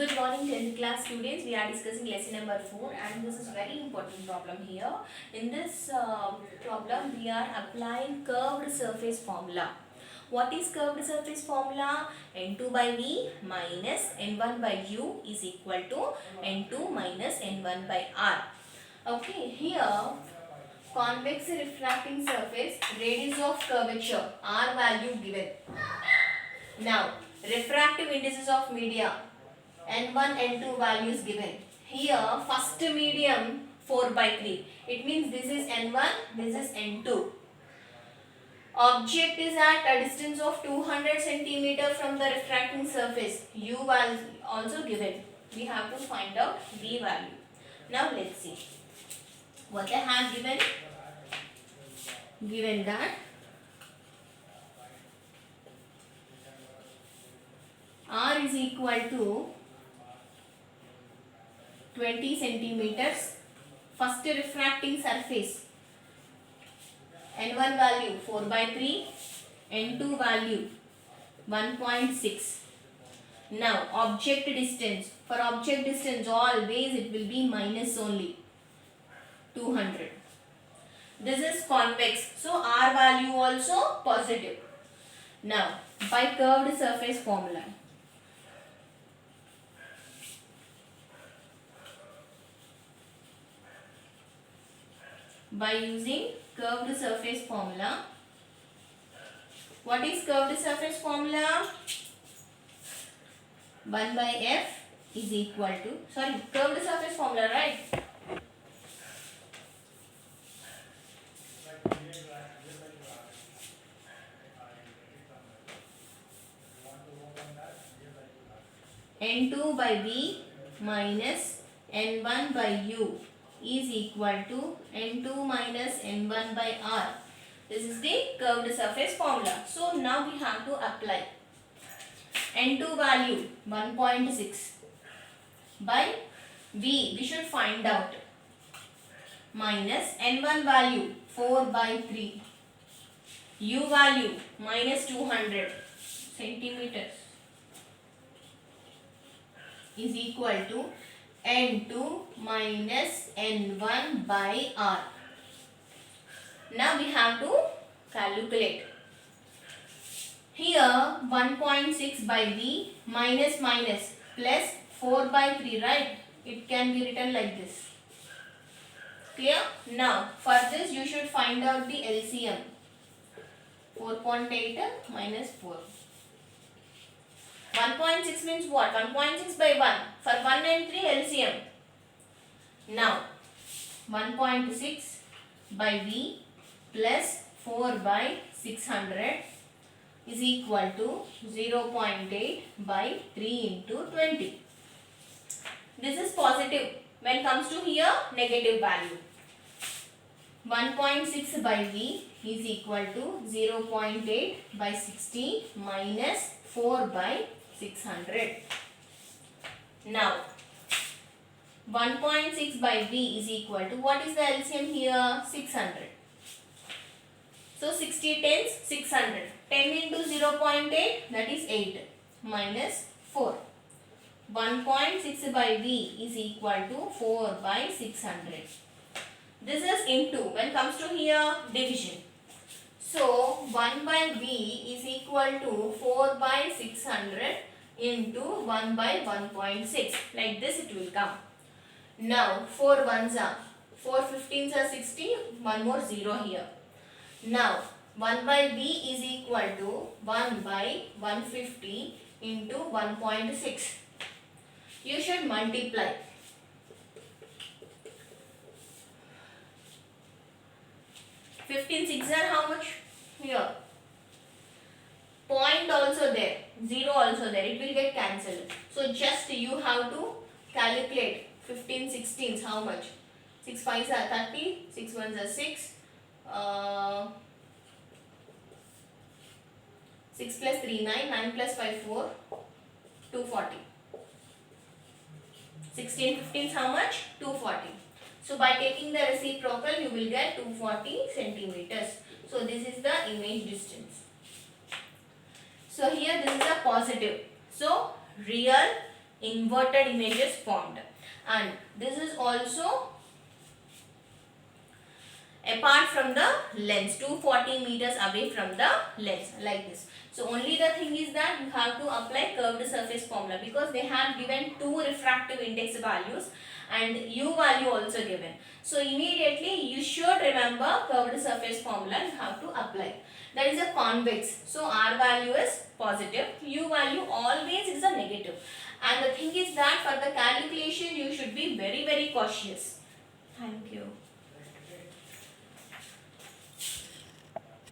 Good morning 10th class students. We are discussing lesson number 4 and this is very important problem here. In this problem we are applying curved surface formula. What is curved surface formula? N2 by V minus N1 by U is equal to N2 minus N1 by R. Okay, here convex refracting surface, radius of curvature, R value given. Now refractive indices of media, N1, N2 values given. Here first medium 4 by 3. It means this is N1, this is N2. Object is at a distance of 200 cm from the refracting surface. U value also given. We have to find out V value. Now let's see. What they have given? Given that R is equal to 20 centimeters. First refracting surface, N1 value 4 by 3, N2 value 1.6. Now object distance, for object distance always it will be minus only 200. This is convex, so R value also positive. Now by curved surface formula, by using curved surface formula. What is curved surface formula? 1 by F is equal to, curved surface formula, right? N2 by V minus N1 by U is equal to N2 minus N1 by R. This is the curved surface formula. So now we have to apply. N2 value 1.6 by V, we should find out, minus N1 value 4 by 3, U value minus 200 centimeters is equal to N2 minus N1 by R. Now we have to calculate. Here 1.6 by V minus minus plus 4 by 3, right? It can be written like this. Clear? Now for this you should find out the LCM. 4.8 minus 4. 1.6 means what? 1.6 by 1. For 1 and 3 LCM. Now 1.6 by V plus 4 by 600 is equal to 0.8 by 3 into 20. This is positive. When comes to here, negative value. 1.6 by V is equal to 0.8 by 60 minus 4 by 600. Now 1.6 by V is equal to, what is the LCM here? 600. So 60 tens 600. 10 into 0.8, that is 8 minus 4. 1.6 by V is equal to 4 by 600. This is into, when comes to here, division. So 1 by V is equal to 4 by 600 into 1 by 1.6. Like this it will come. Now 4 ones are 4 15s are 60, one more 0 here. Now 1 by V is equal to 1 by 150 into 1.6. You should multiply. 15 6 are how much? Here. Point also there. 0 also there. It will get cancelled. So just you have to calculate 15 16s how much? 6 5s are 30. 6 1s are 6. 6 plus 3 9. 9 plus 5 4. 240. 16 15s how much? 240. So by taking the reciprocal you will get 240 centimeters. So this is the image distance. So here this is a positive. So real inverted images formed, and this is also apart from the lens, 240 meters away from the lens, like this. So only the thing is that you have to apply curved surface formula, because they have given two refractive index values and u value also given. So immediately you should remember curved surface formula you have to apply. That is a convex. So r value is positive, u value always is a negative. And the thing is that for the calculation you should be very cautious. Thank you.